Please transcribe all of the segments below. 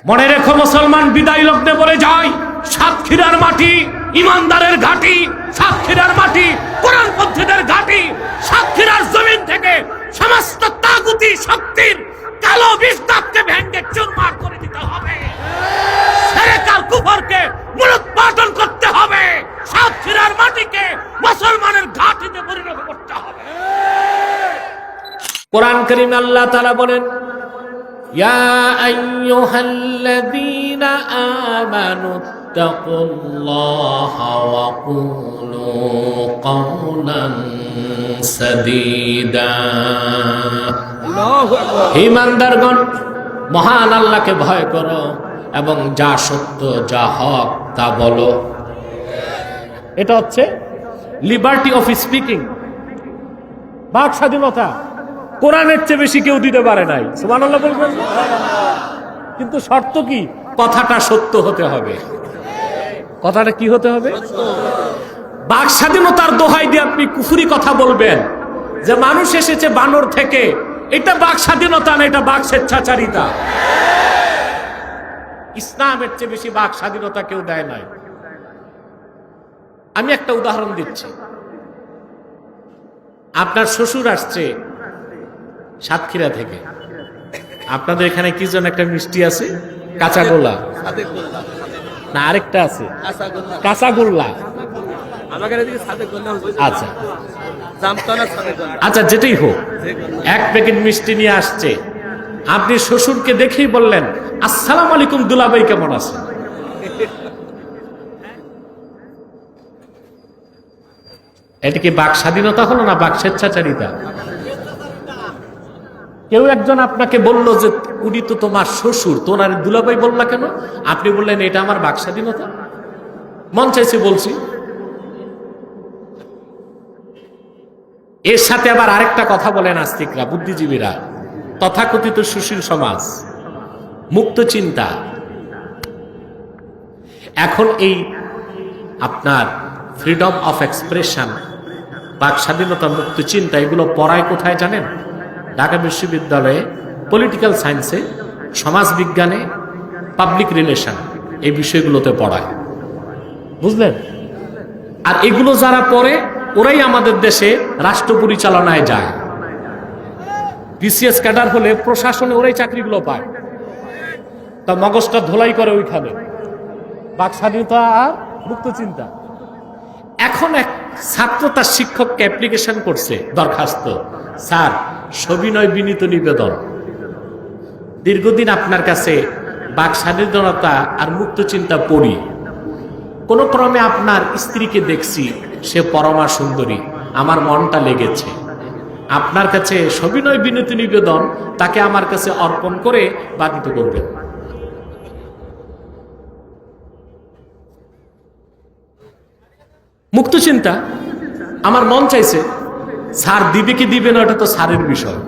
মনে রেখো মুসলমান, বিদায় লগ্নে বলে যায়, সাতক্ষীরার মাটি ইমানদারের ঘাঁটি, সাতক্ষীরার মাটি কোরআনপন্থীদের ঘাঁটি। সাতক্ষীরার জমিন থেকে সমস্ত তাগুতি শক্তির কালো বিস্তাপকে ভেঙে চুরমার করে দিতে হবে, শিরক আর কুফরকে মূলোৎপাটন করতে হবে, সাতক্ষীরার মাটিকে মুসলমানের ঘাঁটিতে পরিণত করতে হবে। কোরআন কারীমে আল্লাহ তাআলা বলেন, ইয়া আইয়ুহাল্লাযীনা আমানু তাকুল্লাহা ওয়া কুলু কাওলান সাদীদা। আল্লাহু আকবার। ঈমানদারগণ, মহান আল্লাহকে ভয় করো এবং যা সত্য যা হক তা বলো। এটা হচ্ছে লিবার্টি অফ স্পিকিং, বাক স্বাধীনতা। কোরআনের চেয়ে বেশি কেউ দিতে পারে নাই, সুবহানাল্লাহ বলবেন। কিন্তু শর্ত কি? কথাটা সত্য হতে হবে। কথাটা কি হতে হবে? বাক স্বাধীনতার দোহাই দিয়ে আপনি কুফরি কথা বলবেন যে মানুষ এসেছে বানর থেকে, এটা বাক স্বাধীনতা না, এটা বাক স্বেচ্ছাচারিতা। ইসলামের চেয়ে বেশি বাক স্বাধীনতা কেউ দেয় নাই। আমি একটা উদাহরণ দিচ্ছি। আপনার শ্বশুর আসছে সাতক্ষীরা থেকে, আপনাদের এখানে কি যেন একটা মিষ্টি আছে, কাঁচাগোল্লা না আরেকটা আছে কাঁচাগোল্লা, আচ্ছা আচ্ছা যেটাই হোক, এক প্যাকেট মিষ্টি নিয়ে আসছে। আপনি শ্বশুরকে দেখেই বললেন, আসসালামু আলাইকুম দুলাভাই, কেমন আছে? এটা কি বাক স্বাধীনতা হলো না বাক স্বেচ্ছাচারিতা? কেউ একজন আপনাকে বলল যে উনি তো তোমার শ্বশুর, তোমার দুলাভাই বললা কেন? আপনি বললেন এটা আমার বাক স্বাধীনতা, মন চাইছে বলছি। এর সাথে আবার আরেকটা কথা বলেন আস্তিকরা, বুদ্ধিজীবীরা, তথাকথিত সুশীল সমাজ, মুক্ত চিন্তা। এখন এই আপনার ফ্রিডম অফ এক্সপ্রেশন, বাক স্বাধীনতা, মুক্ত চিন্তা, এগুলো পড়ায় কোথায় জানেন? ঢাকা বিশ্ববিদ্যালয়ে পলিটিক্যাল সায়েন্সে, সমাজ বিজ্ঞানে, পাবলিক রিলেশন, এই বিষয়গুলোতে পড়ায়, বুঝলেন? আর এগুলো যারা পড়ে ওরাই আমাদের দেশে রাষ্ট্র পরিচালনায় যায়। বিসিএস ক্যাডার হলে প্রশাসনে ওরাই চাকরিগুলো পায়। তা মগজটা ধোলাই করে ওইখানে, বাক স্বাধীনতা আর মুক্ত চিন্তা। এখন এক ছাত্র তার শিক্ষককে অ্যাপ্লিকেশন করছে, দরখাস্ত, স্যার সবিনয় বিনীত নিবেদন, দীর্ঘদিন আপনার কাছে বাক স্বাধীনতা আর মুক্ত চিন্তা পড়ি, কোন ক্রমে আপনার স্ত্রীকে দেখছি, সে পরমা সুন্দরী, আমার মনটা লেগেছে, আপনার কাছে সবিনয় বিনীত নিবেদন, তাকে আমার কাছে অর্পণ করে বাধিত করবেন। মুক্ত চিন্তা, আমার মন চাইছে, স্যার দিবে কি দিবে না ওটা তো স্যারের বিষয়।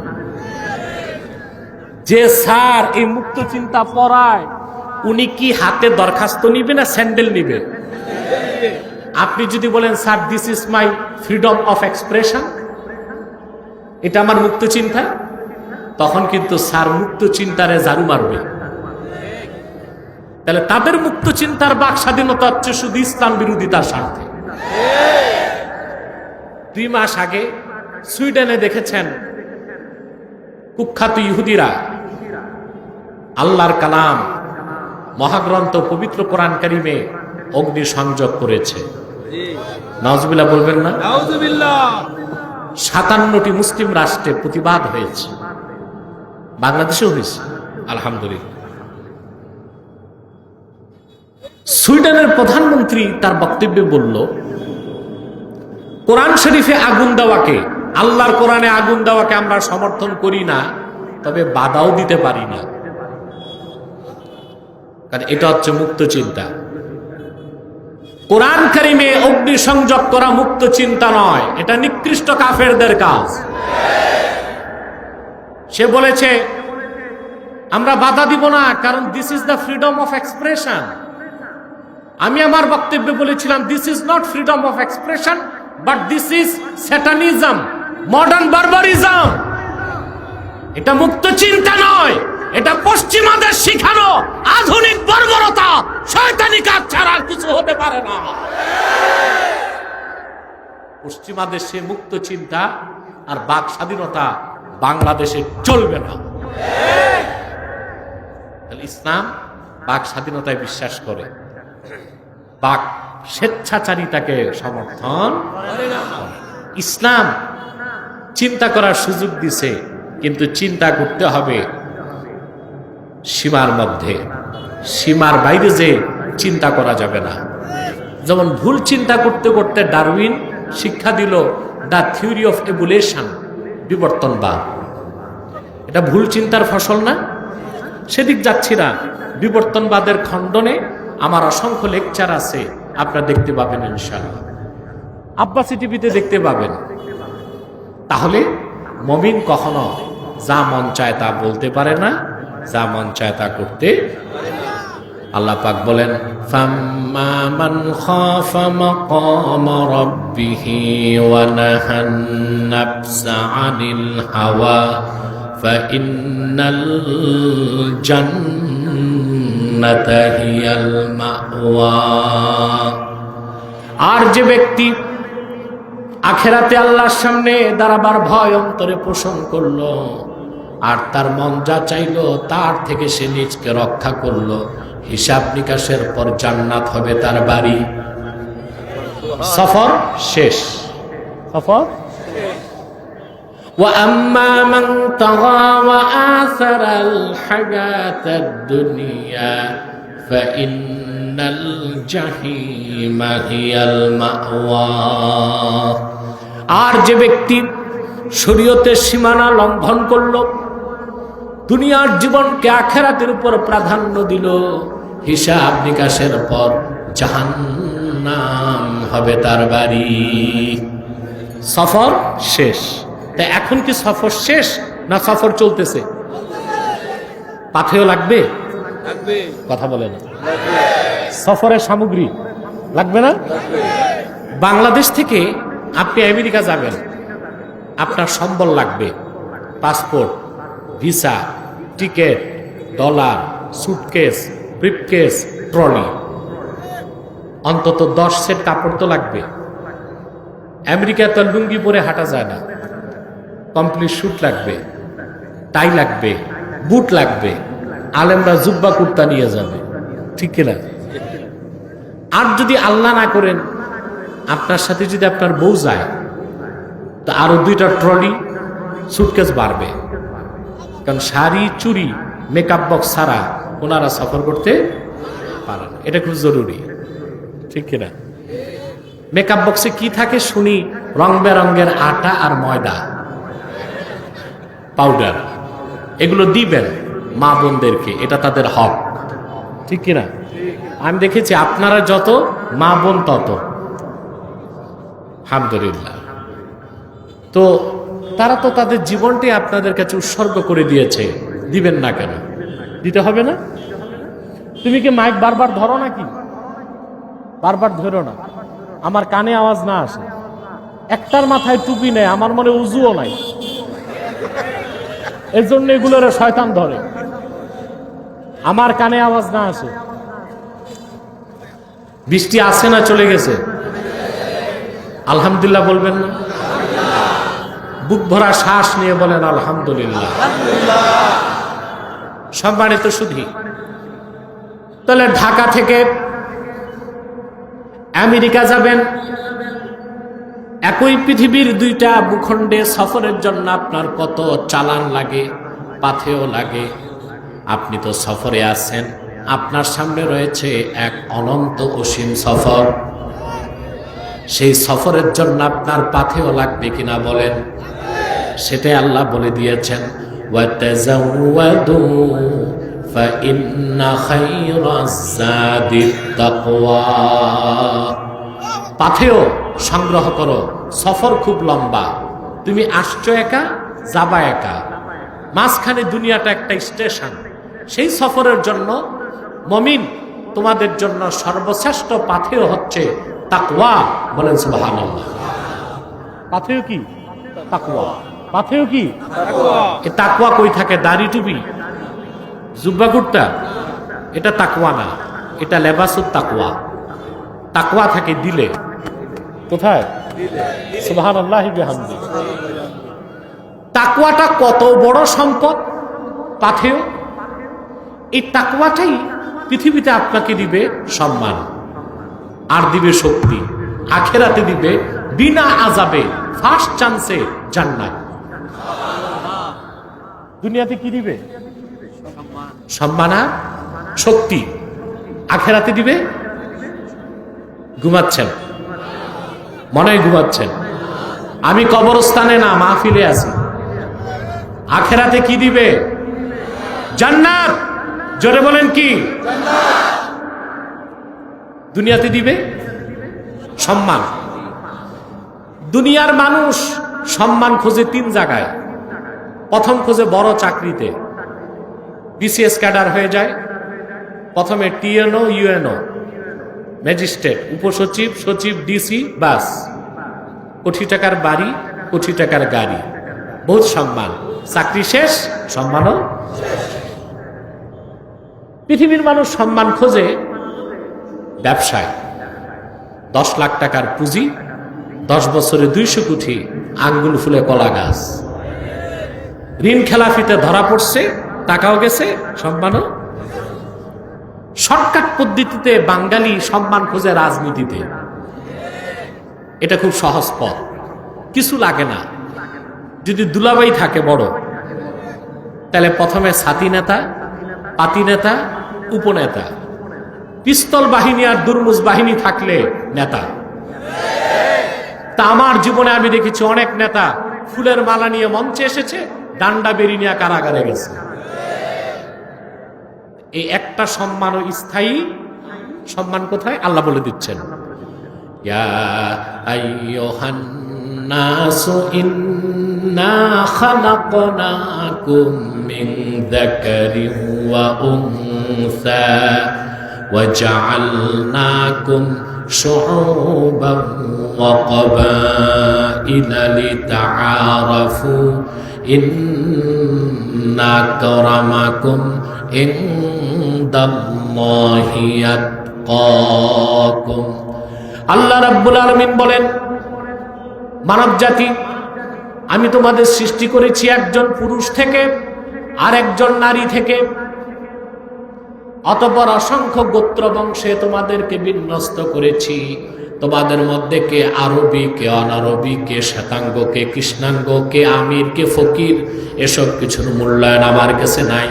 যে স্যার এই মুক্ত চিন্তা পড়ায়, উনি কি হাতে দরখাস্ত নিবে না স্যান্ডেল নিবে? আপনি যদি বলেন sir this is my freedom of expression, এটা আমার মুক্ত চিন্তা, তখন কিন্তু স্যার মুক্ত চিন্তারে ঝাড়ু মারবে। তাহলে তাদের মুক্ত চিন্তার বাক স্বাধীনতা হচ্ছে শুধু ইসলাম বিরোধিতার স্বার্থে। 2 মাস আগে সুইডেনে দেখেছেন কুখ্যাত ইহুদিরা আল্লাহর কালাম, মহাগ্রন্থ পবিত্র কোরআন কারীমে অগ্নি সংযোগ করেছে। নাউজুবিল্লাহ বলবেন না? 57টি মুসলিম রাষ্ট্রে প্রতিবাদ হয়েছে, বাংলাদেশেও হয়েছে আলহামদুলিল্লাহ। সুইডেনের প্রধানমন্ত্রী তার বক্তব্যে বলল, কোরআন শরীফে আগুন দেওয়াকে, আল্লাহর কোরআনে আগুন দেওয়াকে আমরা সমর্থন করি না, তবে বাধাও দিতে পারি না, কারণ এটা হচ্ছে মুক্ত চিন্তা। কোরআন কারীমে অগ্নি সংযোগ করা মুক্ত চিন্তা নয়, এটা নিকৃষ্ট কাফেরদের কাজ। সে বলেছে আমরা বাধা দিব না, কারণ this is the freedom of expression. আমি আমার বক্তব্যে বলেছিলাম this is not freedom of expression, but this is satanism, modern barbarism. এটা মুক্ত চিন্তা নয়, এটা পশ্চিমাদের শিখানো আধুনিক কিছু হতে পারে না। পশ্চিমা দেশে মুক্ত চিন্তা আর বাক স্বাধীনতা বাংলাদেশে চলবে না। ইসলাম বাক স্বাধীনতায় বিশ্বাস করে, বাক স্বেচ্ছাচারিতাকে সমর্থন করে না। ইসলাম চিন্তা করার সুযোগ দিছে, কিন্তু চিন্তা করতে হবে সীমার মধ্যে, সীমার বাইরে যে চিন্তা করা যাবে না। যেমন ভুল চিন্তা করতে করতে ডারউইন শিক্ষা দিল দ্য থিওরি অফ এভুলেশন, বিবর্তনবাদ। এটা ভুল চিন্তার ফসল না? সেদিক যাচ্ছি না। বিবর্তনবাদের খণ্ডনে আমার অসংখ্য লেকচার আছে, আপনারা দেখতে পাবেন ইনশাআল্লাহ, আব্বাসী টিভিতে দেখতে পাবেন। তাহলে মুমিন কখনো যা মন চায় তা বলতে পারে না, যা মন চায় তা করতে। আল্লাহ পাক বলেন, ফাম্মা মান খাফা মাকাম রাব্বিহি ওয়া নাহান নাফসা আনিল হাওয়া ফাইন্নাল জান্নাতা হিয়াল মাওয়া। আর যে ব্যক্তি আখেরাতে আল্লাহর সামনে দাঁড়াবার ভয় অন্তরে পোষণ করলো, আর তার মন যা চাইলো তার থেকে সে নিজকে রক্ষা করলো, হিসাব নিকাশের পর জান্নাত হবে তার বাড়ি। সফর শেষ, সফর। وَأَمَّا مَنْ طَغَى وَآثَرَ الْحَيَاةَ الدُّنْيَا فَإِنَّ الْجَحِيمَ هِيَ الْمَأْوَى। আর যে ব্যক্তি শরীয়তের সীমানা লঙ্ঘন করলো, দুনিয়ার জীবনকে আখিরাতের উপর প্রাধান্য দিল, হিসাব নিকাশের পর জাহান্নাম হবে তার বাড়ি। সফর শেষ। তা এখন কি সফর শেষ না সফর চলতেছে? পাথেও লাগবে, কথা বলে না। সফরের সামগ্রী লাগবে না? বাংলাদেশ থেকে আপনি আমেরিকা যাবেন, আপনার সম্বল লাগবে, passport, visa, ticket, dollar, suitcase, briefcase, trolley, অন্তত 10 সেট কাপড় তো লাগবে। আমেরিকা তো লুঙ্গি পরে হাঁটা যায় না, কমপ্লিট স্যুট লাগবে, টাই লাগবে, বুট লাগবে, আলেমরা জুব্বা কুর্তা নিয়ে যাবে, ঠিক কিনা? আর যদি আল্লাহ না করেন আপনার সাথে যদি আপনার বউ যায়, তো আরো 2টা ট্রলি সুটকেস বাড়বে, কারণ শাড়ি, চুড়ি, মেকআপ বক্স ছাড়া ওনারা সফর করতে পারেন। এটা খুব জরুরি, ঠিক কিনা? মেকআপ বক্সে কি থাকে শুনি? রং বেরঙের আটা আর ময়দা, পাউডার, এগুলো দিবেন মা বোনদেরকে, এটা তাদের হক, ঠিক কিনা? আমি দেখেছি আপনারা যত, মা বোন তত, আলহামদুলিল্লাহ। তো তারা তো তাদের জীবনটি আপনাদের কাছে উৎসর্গ করে দিয়েছে, দিবেন না কেন? দিতে হবে না? তুমি কি মাইক বারবার ধরো নাকি? বারবার ধরো না, আমার কানে আওয়াজ না আসে। একটার মাথায় টুপি নেই, আমার মনে উজুও নাই, এর জন্য এগুলোর শয়তান ধরে, আমার কানে আওয়াজ না আসে। বৃষ্টি আসে না চলে গেছে? আলহামদুলিল্লাহ বলবেন না? বুক ভরা শ্বাস নিয়ে বলেন আলহামদুলিল্লাহ। সম্মানিত সুধী, তাহলে ঢাকা থেকে আমেরিকা যাবেন, একই পৃথিবীর 2টা ভূখণ্ডে সফরের জন্য আপনার কত চালান লাগে, পাথেও লাগে। আপনি তো সফরে আছেন, আপনার সামনে রয়েছে এক অনন্ত অসীম সফর। সেই সফরের জন্য আপনার পাথেও লাগবে কিনা বলেন? সেটাই আল্লাহ বলে দিয়েছেন, ওয়াতাযাওয়াদু ফাইন্না খায়রাজ যাদিত তাকওয়া। পাথেও সংগ্রহ করো, সফর খুব লম্বা, তুমি আসছো একা, যাবা একা, মাঝখানে দুনিয়াটা একটা স্টেশন। সেই সফরের জন্য মুমিন তোমাদের জন্য সর্বশ্রেষ্ঠ পাথেও হচ্ছে তাকওয়া। বলেন সুবহানাল্লাহ। পাথেও কি? তাকওয়া। পাথেও কি? এই তাকওয়া কই থাকে? দাড়ি টুপি, জুব্বা কুর্তা, এটা তাকওয়া না, এটা লেবাসুত তাকওয়া। তাকওয়া থাকে দিলে। কোথায়? সুবহানাল্লাহি বিহামদি। তাকওয়াটা কত বড় সম্পদ পাথেয়। এই তাকওয়াটাই পৃথিবীতে আপনাকে দিবে সম্মান, আর দিবে শক্তি, আখেরাতে দিবে বিনা আযাবে ফার্স্ট চান্সে জান্নাত। দুনিয়াতে কি দিবে? সম্মান আর শক্তি। আখেরাতে দিবে, ঘুমাচ্ছেন মনে হয় ঘুমাচ্ছেন, আমি কবরস্থানে না মাহফিলে আছি। আখেরাতে কি দিবে? জান্নাত। জোরে বলেন কি? দুনিয়াতে দিবে সম্মান। দুনিয়ার মানুষ সম্মান খোঁজে তিন জায়গায়। প্রথম খোঁজে বড় চাকরিতে, বিসিএস ক্যাডার হয়ে যায়, প্রথমে টিএনও, ইউএনও, ম্যাজিস্ট্রেট, উপসচিব, সচিব, ডিসি, বাস, কোটি টাকার বাড়ি, কোটি টাকার গাড়ি, বহুত সম্মান। চাকরি শেষ, সম্মানও। পৃথিবীর মানুষ সম্মান খোঁজে ব্যবসায়। 10 লাখ টাকার পুঁজি, 10 বছরে 200 কোটি, আঙ্গুল ফুলে কলা গাছ। ঋণ খেলাফিতে ধরা পড়ছে, টাকাও গেছে, সম্মানও। শর্টকাট পদ্ধতিতে বাঙালি সম্মান খোঁজে রাজনীতিতে। এটা খুব সহজ পথ, কিছু লাগে না। যদি দুলাভাই থাকে বড়, তাহলে প্রথমে ছাতি নেতা, পাতি নেতা, উপনেতা, পিস্তল বাহিনী আর দুর্মুজ বাহিনী থাকলে নেতা। তা আমার জীবনে আমি দেখেছি অনেক নেতা ফুলের মালা নিয়ে মঞ্চে এসেছে, ডান্ডা বেরি নিয়ে কারাগারে গেছে। এই একটা সম্মান স্থায়ী সম্মান কোথায়? আল্লাহ বলে দিচ্ছেন, ইয়া আইয়ুহান নাসু ইন্না খালাকনাকুম মিন যাকারিন ওয়া উনসা ওয়া জাআলনাকুম শুউবান ওয়া ক্বাবাইলা লিতাআরাফু ইন্না আকরামাকুম ইনদাল্লাহি আতকাকুম। আল্লাহ রাব্বুল আলামিন বলেন, মানব জাতি, আমি তোমাদের সৃষ্টি করেছি একজন পুরুষ থেকে আর একজন নারী থেকে, অতঃপর অসংখ্য গোত্র বংশে তোমাদেরকে বিন্যস্ত করেছি। তোমাদের মধ্যে কে আরবি, কে অনারবি, কে শ্বেতাঙ্গ, কে কৃষ্ণাঙ্গ, কে আমির, কে ফকির, এসব কিছুর মূল্যায়ন আমার কাছে নাই।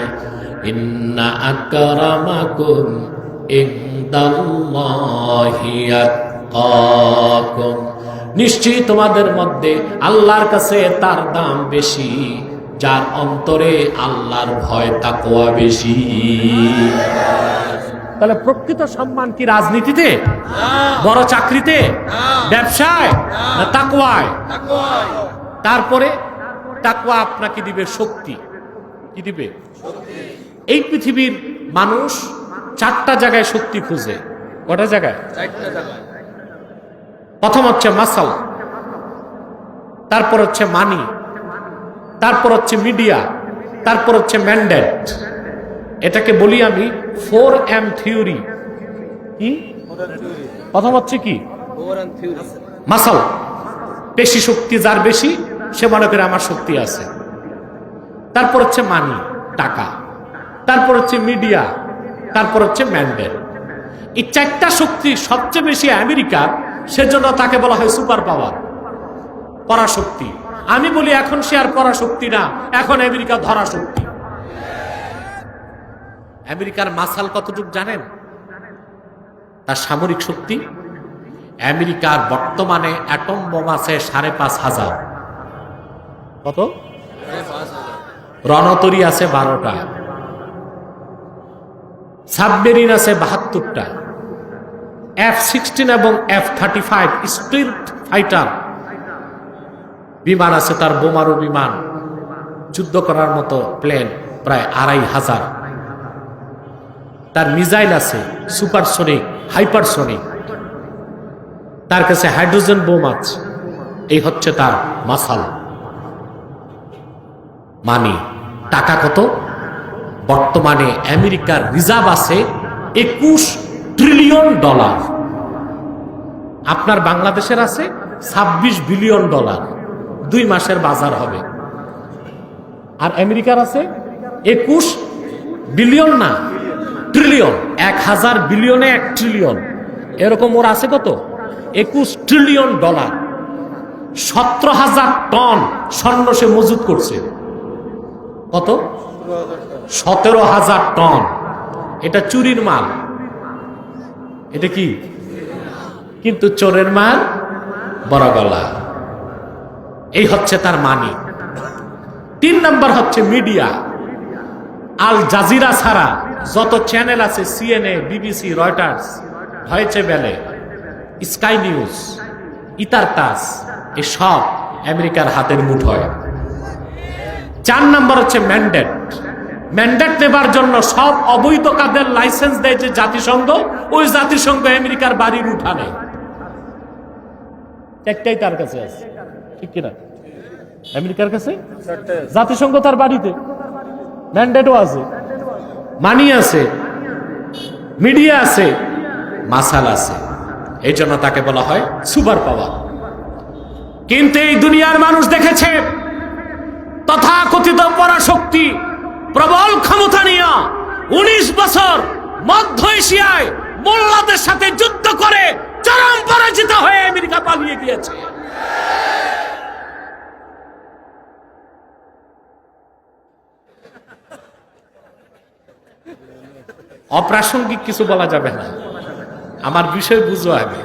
ইন্না আকরামাকুম ইনদাল্লাহি আতকাকুম, নিশ্চয়ই তোমাদের মধ্যে আল্লাহর কাছে তার দাম বেশি, যার অন্তরে আল্লাহর ভয় তাকওয়া বেশি। তাহলে প্রকৃত সম্মান কি রাজনীতিতে, বড় চাকরিতে, ব্যবসায়, না তাকওয়ায়? তারপরে তাকওয়া আপনাকে দিবে শক্তি। কি দিবে? এই পৃথিবীর মানুষ 4টা জায়গায় শক্তি খুঁজে। কটা জায়গায়? 4টা জায়গায়। প্রথম হচ্ছে মাসাল, তারপর হচ্ছে মানি, তারপর হচ্ছে মিডিয়া, তারপর হচ্ছে ম্যান্ডেট। এটাকে বলি আমি 4M থিওরি। কি? প্রথম হচ্ছে কি? মাসাল, পেশি শক্তি যার বেশি সে মনে করে আমার শক্তি আছে। তারপর হচ্ছে মানি, টাকা, তারপর হচ্ছে মিডিয়া, তারপর হচ্ছে ম্যান্ডেট। এই 4টা শক্তি সবচেয়ে বেশি আমেরিকার, সেজন্য তাকে বলা হয় সুপার পাওয়ার, পরাশক্তি। আমি বলি এখন সে আর পরাশক্তি না, এখন আমেরিকা ধরা শক্তি। আমেরিকার মাসাল কতটুকু জানেন? তার সামরিক শক্তি। আমেরিকার বর্তমানে অ্যাটম বোম আছে 5,500। কত? রণতরী আছে 12টা, সাবমেরিন আছে 72টা, F-16 এবং F-35 স্টিলথ ফাইটার বিমান আছে, তার বোমারু বিমান, যুদ্ধ করার মতো প্লেন প্রায় 2,500। তার মিসাইল আছে সুপারসনিক, হাইপারসনিক, তার কাছে হাইড্রোজেন বোম আছে। এই হচ্ছে তার মাসাল। মানি, টাকা কত? বর্তমানে আমেরিকার রিজার্ভ আছে $21 ট্রিলিয়ন। আপনার বাংলাদেশের আছে $26 বিলিয়ন, 2 মাসের বাজার হবে। আর আমেরিকার আছে 21 বিলিয়ন, না ট্রিলিয়ন, 1000 বিলিয়নে 1 ট্রিলিয়ন, এরকম ওর আছে কত, $21 ট্রিলিয়ন। 17,000 টন স্বর্ণ সে মজুত করছে। কত? 17,000 টন। এটা চুরির মাল। এটা কি? কিন্তু চোরের মাল বড় গলা। এই হচ্ছে তার মানি। 3 নাম্বার হচ্ছে মিডিয়া। আল জাজিরা ছাড়া যত চ্যানেল আছে, CNA, BBC, Reuters, Deutsche Welle, Sky News, ITAR TASS, এসব আমেরিকার হাতের মুঠোয়। 4 নাম্বার হচ্ছে ম্যান্ডেট। ম্যান্ডেট নেবার জন্য সব অবৈধ কাদের লাইসেন্স দেয় যে জাতিসংঘ, ওই জাতিসংঘ আমেরিকার বাড়ির উঠানে একটাই তার কাছে আছে, ঠিক কিনা? আমেরিকার কাছে জাতিসংঘ তার বাড়িতে, ম্যান্ডেটও আছে, মানি আছে, মিডিয়া আছে, মাসাল আছে। এই জন্য তাকে বলা হয় সুপার পাওয়ার। কিন্তু এই দুনিয়ার মানুষ দেখেছে তথাকথিত পরাশক্তি প্রবল ক্ষমতা নিয়ে 19 বছর মধ্য এশিয়ায় মোল্লাদের সাথে যুদ্ধ করে চরম পরাজিত হয়ে আমেরিকা পালিয়ে গিয়েছে। অপ্রাসঙ্গিক কিছু বলা যাবে না, আমার বিষয় বুঝো আগে।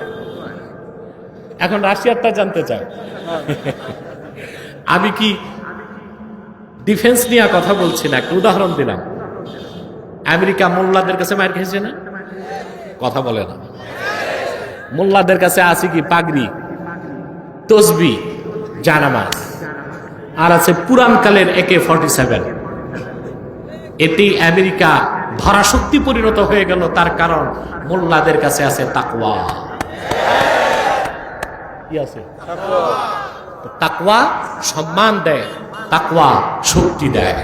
এখন রাশিয়ারটা জানতে চাই। আমি কি ডিফেন্স নিয়ে কথা বলছি না, একটা উদাহরণ দিলাম। আমেরিকা মোল্লাদের কাছে মার খেয়েছে না? কথা বলে না। মোল্লাদের কাছে আছে কি? পাগড়ি, তসবি, জানামাজ, আর আছে পুরানকালের AK-47। এতেই আমেরিকা ধরাশক্তি পরিণত হয়ে গেল। তার কারণ মোল্লাদের কাছে আছে তাকওয়া। কি আছে? তাকওয়া সম্মান দেয়, তাকওয়া শক্তি দেয়।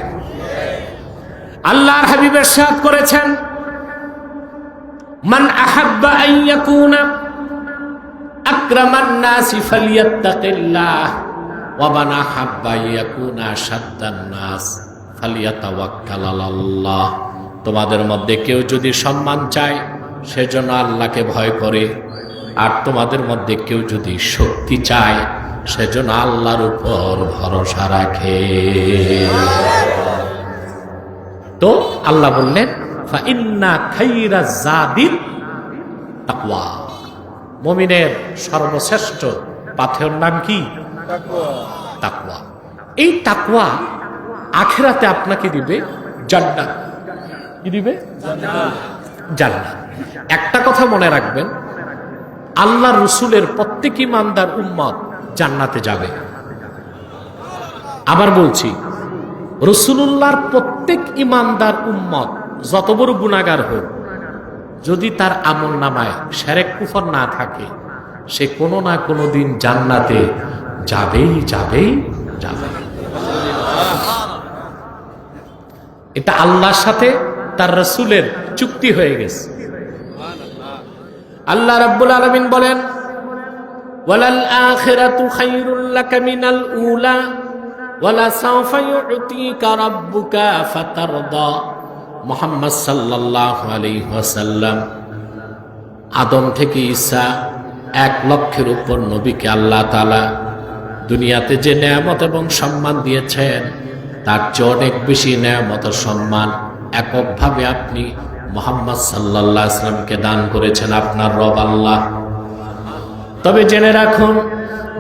আল্লাহর হাবিব ইরশাদ করেছেন, মান আহাব্বা আন ইয়াকুনা আকরামান নাসি ফালিয়াত্তাকিল্লাহ ওয়া মান আহাব্বা আন ইয়াকুনা আশাদ্দান নাস ফালিয়াতাওয়াক্কাল আলাল্লাহ। তোমাদের মধ্যে কেউ যদি সম্মান চায় সেজন্য আল্লাহকে ভয় করে, আর তোমাদের মধ্যে কেউ যদি শক্তি চায় সেজন্য আল্লাহর উপর ভরসা রাখে। তো আল্লাহ বললেন, ফাইন্না খাইরাজ যাদিত তাকওয়া। মুমিনের সর্বশ্রেষ্ঠ পাথেয়র নাম কি? তাকওয়া। এই তাকওয়া আখিরাতে আপনাকে দিবে জান্নাত। কি দিবে? জান্নাত। একটা কথা মনে রাখবেন, আল্লাহ রসুলের প্রত্যেক ইমানদার উম্মত জান্নাতে যাবে। আবার বলছি, রসুলুল্লাহর প্রত্যেক ইমানদার উম্মত যত বড় গুনাহগার হোক, যদি তার আমল নামায় শিরক কুফর না থাকে, সে কোনো না কোনো দিন জান্নাতে যাবেই যাবেই যাবে। এটা আল্লাহর সাথে তার রসুলের চুক্তি হয়ে গেছে। আল্লাহ রাব্বুল আলামিন বলেন, ওয়ালাল আখিরাতু খায়রুল লাকা মিনাল উলা ওয়ালা সাওফা ইউতিকা রাব্বুকা ফাতারদা। মুহাম্মদ সাল্লাল্লাহু আলাইহি ওয়াসাল্লাম আদম থেকে ঈসা 1 লক্ষের উপর নবীকে আল্লাহ তাআলা দুনিয়াতে যে নেয়ামত এবং সম্মান দিয়েছেন, তার চেয়ে অনেক বেশি নেয়ামত ও সম্মান এককভাবে আপনি মুহাম্মদ সাল্লাল্লাহু আলাইহি ওয়াসাল্লামকে দান করেছেন আপনার রব আল্লাহ। তবে জেনে রাখুন,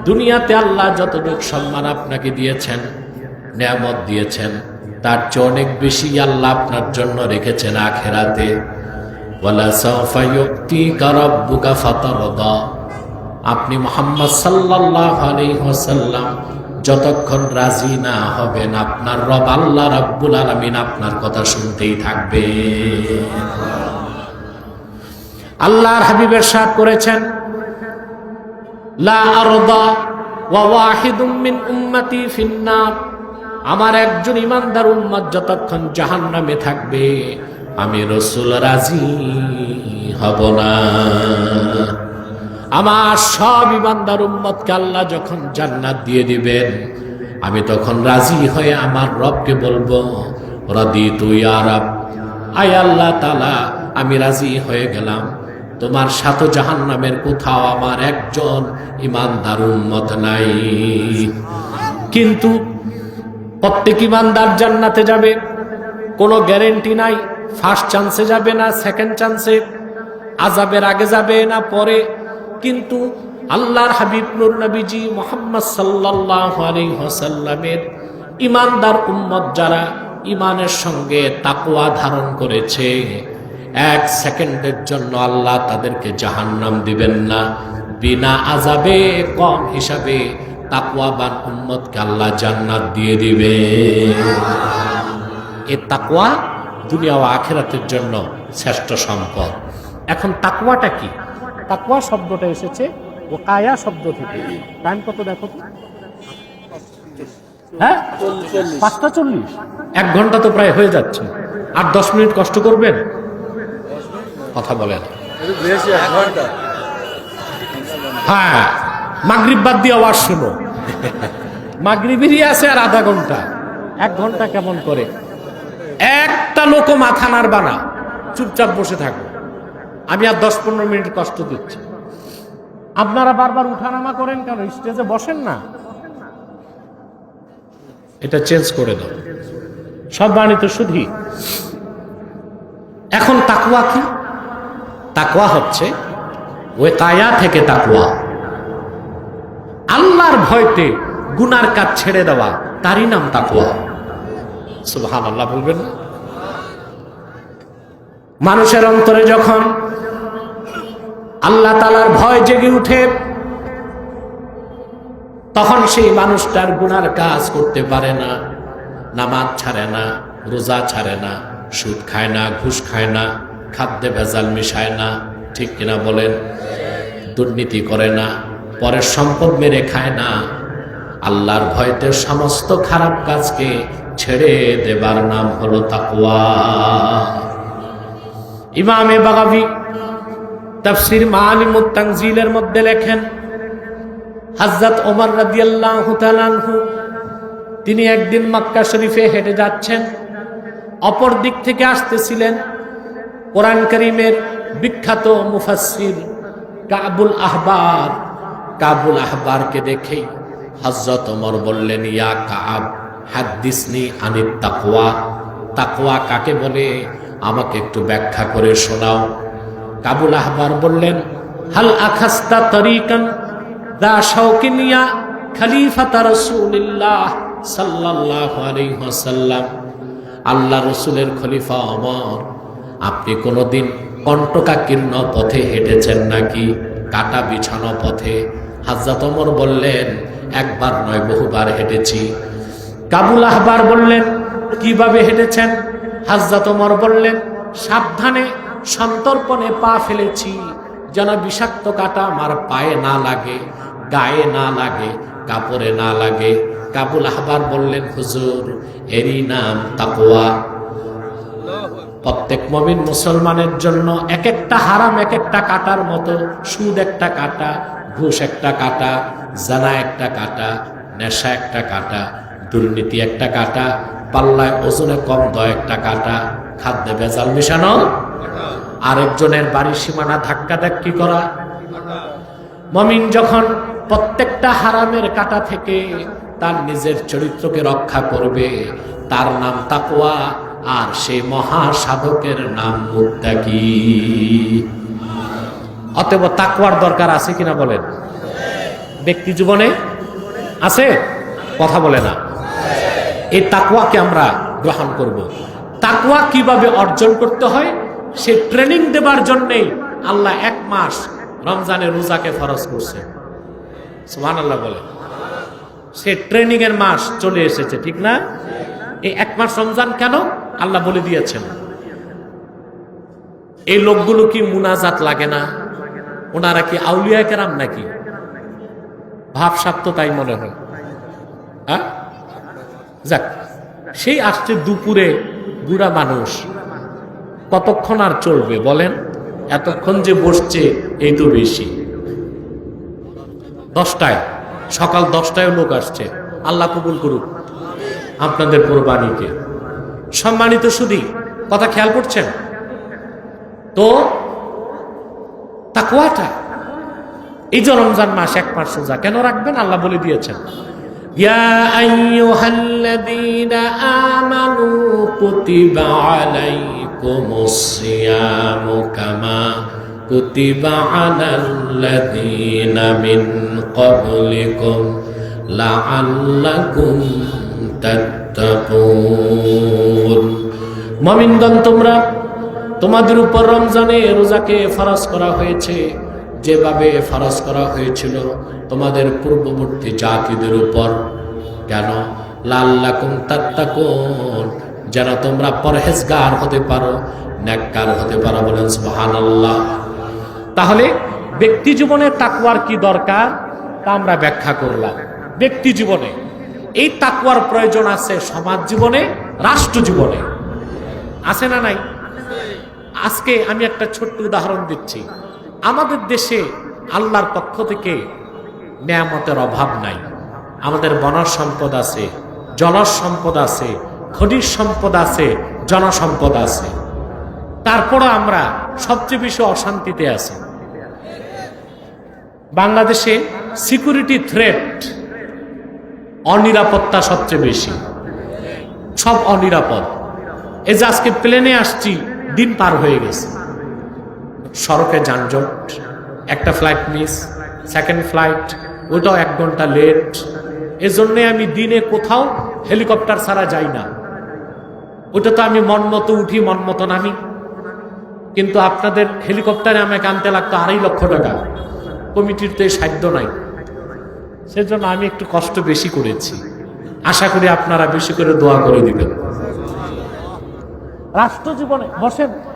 দুনিয়াতে আল্লাহ যতটুকু সম্মান আপনাকে দিয়েছেন, নেয়ামত দিয়েছেন, তার চেয়ে অনেক বেশি আল্লাহ আপনার জন্য রেখেছেন আখিরাতে। ওয়ালা সাওফা ইউতিকা রাব্বুকা ফাতারদা। আপনি মুহাম্মদ সাল্লাল্লাহু আলাইহি ওয়াসাল্লাম যতক্ষণ রাজি না হবেন, আপনার রব আল্লাহ রাব্বুল আলামিন আপনার কথা শুনতেই থাকবে। আল্লাহর হাবিব ইরশাদ করেছেন, লা আরদা ওয়া ওয়াহিদুম মিন উম্মতি ফিন্নার। আমার একজন ইমানদার উম্মত যতক্ষণ জাহান্নামে থাকবে, আমি রাসূল রাজি হব না। আমার সব ইমানদার উম্মতকে আল্লাহ যখন জান্নাত দিয়ে দিবেন, আমি তখন রাজি হয়ে আমার রবকে বলবো, রাদিতু ইয়া রাব, আয় আল্লাহ তাআলা আমি রাজি হয়ে গেলাম, তোমার সাথে জাহান্নামের কোথাও আমার একজন ইমানদার উম্মত নাই। কিন্তু প্রত্যেক ইমানদার জান্নাতে যাবে কোনো গ্যারেন্টি নাই। ফার্স্ট চান্সে যাবে না সেকেন্ড চান্সে, আযাবের আগে যাবে না পরে। কিন্তু আল্লাহর হাবিব নূর নবীজি মুহাম্মদ সাল্লাল্লাহু আলাইহি ওয়াসাল্লামের ইমানদার উম্মত যারা ইমানের সঙ্গে তাকওয়া ধারণ করেছে, এক সেকেন্ডের জন্য আল্লাহ তাদেরকে জাহান্নাম দিবেন না। বিনা আযাবে কম হিসাবে তাকওয়াবান উম্মতকে আল্লাহ জান্নাত দিয়ে দিবে। এই তাকওয়া দুনিয়া ও আখিরাতের জন্য শ্রেষ্ঠ সম্পদ। এখন তাকওয়াটা কি? তাকওয়া শব্দটা এসেছে ওয়াকায়া শব্দ থেকে। টাইম কত দেখো তো? হ্যাঁ 5:40। 1 ঘন্টা তো প্রায় হয়ে যাচ্ছে। আর 10 মিনিট কষ্ট করবেন, কথা বলেন। হ্যাঁ মাগরিব বাদ দিয়ে আওয়াজ শুনো। মাগরিবেরই আছে আর আধা ঘন্টা। 1 ঘন্টা কেমন করে? একটা লোক মাথা নাড়বা না, চুপচাপ বসে থাকো। আমি আর 10-15 মিনিট কষ্ট দিচ্ছি। আপনারা বারবার উঠানামা করেন কেন? স্টেজে বসেন না। এটা চেঞ্জ করে দাও। সম্মানিত সুধী, এখন তাকওয়া কি? তাকওয়া হচ্ছে ওয়াকায়া থেকে তাকওয়া, আল্লাহর ভয়তে গুনার কাজ ছেড়ে দেওয়া, তারই নাম তাকওয়া। সুবহানাল্লাহ বলবেন না? মানুষের অন্তরে যখন আল্লাহ তাআলার ভয় জেগে উঠে, তখন সেই মানুষটার গুনার কাজ করতে পারে না। নামাজ ছাড়ে না, রোজা ছাড়ে না, সুদ খায় না, ঘুষ খায় না, খাদ্যে ভেজাল মিশায় না, ঠিক কিনা বলেন? দুর্নীতি করে না, পরের সম্পদ মেরে খায় না। আল্লাহর ভয়তে সমস্ত খারাপ কাজকে ছেড়ে দেবার নাম হলো তাকওয়া। ইমামে বাগাবী তাফসীর মাআলিমুত তানজিলের মধ্যে লেখেন, হযরত ওমর রাদিয়াল্লাহু তাআলা আনহু তিনি একদিন মক্কা শরীফে হেঁটে যাচ্ছেন, অপর দিক থেকে আসতেছিলেন কোরআন কারীমের বিখ্যাত মুফাসসির কাবুল আহবার। কাবুল আহবারকে দেখে হযরত ওমর বললেন, ইয়া কাব হাদ্দিসনি আনিত তাকওয়া। তাকওয়া কাকে বলে আমাকে একটু ব্যাখ্যা করে শোনাও। কাবুল আহবার বললেন, হাল আখাস্তা তরিকান দা শাওকিনিয়া খলিফাতা রাসূলিল্লাহ সাল্লাল্লাহু আলাইহি ওয়াসাল্লাম। আল্লাহ রাসূলের খলিফা ওমর, আপনি কোনোদিন কণ্টকাকীর্ণ পথে হেঁটেছেন নাকি? কাটা বিছানো পথে? হযরত ওমর বললেন, একবার নয় বহুবার হেঁটেছি। কাবুল আহবার বললেন, কিভাবে হেঁটেছেন? হযরত ওমর বললেন, সাবধানে সন্তর্পণে পা ফেলেছি, যেন বিষাক্ত কাটা আমার পায়ে না লাগে, গায়ে না লাগে, কাপড়ে না লাগে। কাবুল আহবার বললেন, হুজুর এরই নাম তাকওয়া। প্রত্যেক মুমিন মুসলমানের জন্য এক একটা হারাম এক একটা কাটার মতো। সুদ একটা কাটা, ঘুষ একটা কাটা, জানা একটা কাটা, নেশা একটা কাটা, দুর্নীতি একটা কাটা, পাল্লায় ওজনে কম দয় একটা কাটা, খাদ্যে ভেজাল মিশানো, আরেকজনের বাড়ির সীমানা ধাক্কা ধাক্কি করা। মুমিন যখন প্রত্যেকটা হারামের কাটা থেকে তার নিজের চরিত্রকে রক্ষা করবে, তার নাম তাকওয়া। আর সেই মহা সাধকের নাম মুত্তাকি। অতএব তাকওয়ার দরকার আছে কিনা বলেন? ব্যক্তি জীবনে আছে? কথা বলে না। এই তাকওয়াকে আমরা গ্রহণ করব। তাকওয়া কিভাবে অর্জন করতে হয় সে ট্রেনিং দেবার জন্যই আল্লাহ 1 মাস রমজানের রোজাকে ফরজ করছে। সুবহানাল্লাহ বলে। সে ট্রেনিং এর মাস চলে এসেছে, ঠিক না? এই 1 মাস রমজান কেন আল্লাহ বলে দিয়েছেন। এই লোকগুলো কি মুনাজাত লাগে না? ওনারা কি আউলিয়া কেরাম নাকি? ভাবসাব তো তাই মনে হয়। হ্যাঁ, যাক, সেই আসছে দুপুরে বুড়া মানুষ, কতক্ষণ আর চলবে বলেন? এতক্ষণ যে বসছে এই তো বেশি। 10টায়, সকাল 10টায় লোক আসছে। আল্লাহ কবুল করুক আপনাদের কোরবানিকে। সম্মানিত সুধী, কথা খেয়াল করছেন তো? তাকওয়াটা, এই যে রমজান মাস 1 মাস রোজা কেন রাখবেন? আল্লাহ বলে দিয়েছেন, ইয়া আইয়ুহাল্লাযীনা আমানু কুতিবা আলাইকুমুস সিয়ামু কামা কুতিবা আলাল্লাযীনা মিন ক্বাবলিকুম লাআল্লাকুম তাত্তাকুন। মুমিনগণ, তোমাদের উপর রমজানে রোজাকে ফরজ করা হয়েছে যেভাবে ফরজ করা হয়েছিল তোমাদের পূর্ববর্তী জাতিদের উপর। কেন? লাআল্লাকুম তাত্তাকুন, যেন তোমরা পরহেজগার হতে পারো, নেককার হতে পারো। বলেন সুবহানাল্লাহ। তাহলে ব্যক্তি জীবনে তাকওয়ার কি দরকার তা আমরা ব্যাখ্যা করলাম। ব্যক্তি জীবনে এই তাকওয়ার প্রয়োজন আছে, সমাজ জীবনে, রাষ্ট্র জীবনে আছে না নাই? আজকে আমি একটা ছোট্ট উদাহরণ দিচ্ছি। আমাদের দেশে আল্লাহর পক্ষ থেকে নেয়ামতের অভাব নাই। আমাদের বনজ সম্পদ আছে, জলজ সম্পদ আছে, খনিজ সম্পদ আছে, জনসম্পদ আছে। তারপরও আমরা সবচেয়ে বেশি অশান্তিতে আছি। বাংলাদেশে সিকিউরিটি থ্রেট, অনিরাপত্তা সবচেয়ে বেশি, সব অনিরাপদ। এই যে আজকে প্লেনে আসছি, দিন পার হয়ে গেছে, সড়কে যানজট, একটা ফ্লাইট মিস, সেকেন্ড ফ্লাইট ওটাও 1 ঘন্টা লেট। এজন্য আমি দিনে কোথাও হেলিকপ্টার ছাড়া যাই না। ওটা তো আমি মন মতো উঠি, মন মতো নামি। কিন্তু আপনাদের হেলিকপ্টারে আমাকে আনতে লাগতো 2.5 লক্ষ টাকা। কমিটির তো এই সাধ্য নাই, সেজন্য আমি একটু কষ্ট বেশি করেছি। আশা করি আপনারা বেশি করে দোয়া করে দিবেন। রাষ্ট্র জীবনে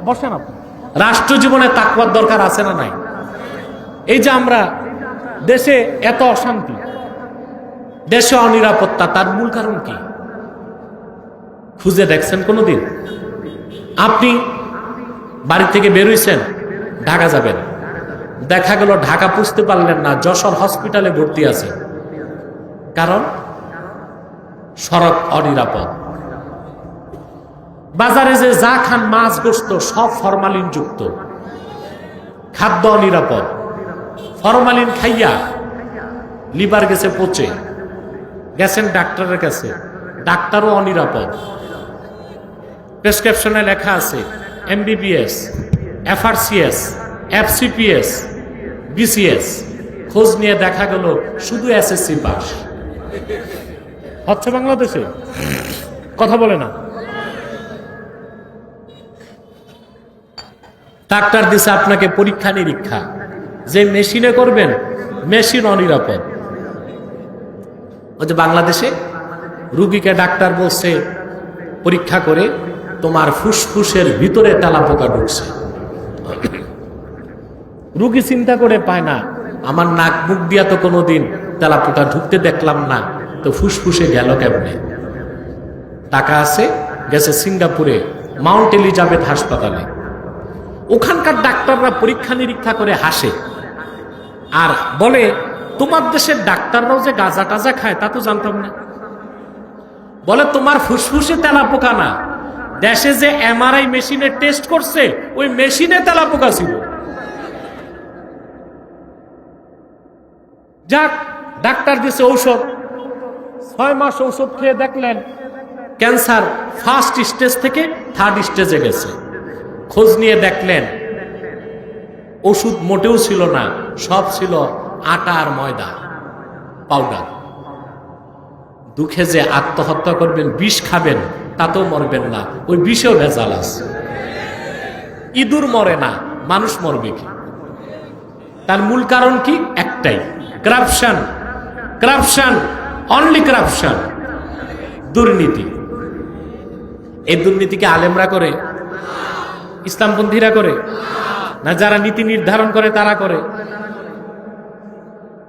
বসেন আপনি, রাষ্ট্র জীবনে তাকওয়ার দরকার আছে না নাই? এই যে আমরা দেশে এত অশান্তি, দেশে অনিরাপত্তা, তার মূল কারণ কি খুঁজে দেখছেন কোনোদিন? আপনি বাড়ি থেকে বেরোইছেন, ঢাকা যাবেন, দেখা গেল ঢাকা পুষতে পারলেন না, যশোর হসপিটালে ভর্তি আছে। কারণ সড়ক অনিরাপদ। বাজারে যে যা খান, মাছ গোস্ত, সব ফরমালিন যুক্ত, খাদ্য অনিরাপদ। ফরমালিন খাইয়া লিভার গেছে পচে, গেছেন ডাক্তারের কাছে, ডাক্তারও অনিরাপদ। প্রেসক্রিপশনে লেখা আছে MBBS, FRCS, FCPS, BCS। খোঁজ নিয়ে দেখা গেল শুধু SSC পাস হচ্ছে বাংলাদেশে। কথা বলে না। ডাক্তার দিছে আপনাকে পরীক্ষা নিরীক্ষা, যে মেশিনে করবেন, মেশিন অনিরাপদ। ওই যে বাংলাদেশে রুগীকে ডাক্তার বলছে পরীক্ষা করে, তোমার ফুসফুসের ভিতরে তেলাপোকা ঢুকছে। রুগী চিন্তা করে পায় না, আমার নাক মুখ দিয়া তো কোনোদিন তেলাপোকা ঢুকতে দেখলাম না, তো ফুসফুসে গেল কেমনে? টাকা আছে, গেছে সিঙ্গাপুরে মাউন্ট এলিজাবেথ হাসপাতালে। ওখানকার ডাক্তাররা পরীক্ষা নিরীক্ষা করে হাসে আর বলে, তোমার দেশের ডাক্তাররাও যে গাঁজা টাজা খায় তা তো জানতাম না। বলে, তোমার ফুসফুসে তেলাপোকা না, দেশে যে MRI মেশিনে টেস্ট করছে ওই মেশিনে তেলাপোকা ছিল। যাক, ডাক্তার দিছে ঔষধ, 6 মাস ঔষধ খেয়ে দেখলেন ক্যান্সার ফার্স্ট স্টেজ থেকে 3rd স্টেজে গেছে। খোঁজ নিয়ে দেখলেন ওষুধ মোটেও ছিল না, সব ছিল আটা আর ময়দা পাউডার। দুঃখে যে আত্মহত্যা করবেন, বিষ খাবেন, তাতেও মরবেন না, ওই বিষেও ভেজাল আছে। ইঁদুর মরে না, মানুষ মরবে কি? তার মূল কারণ কি? একটাই, করাপশন। করাপশন, অনলি করাপশন, দুর্নীতি। এই দুর্নীতিকে আলেমরা করে, ইসলামপন্থীরা করে না, যারা নীতি নির্ধারণ করে তারা করে?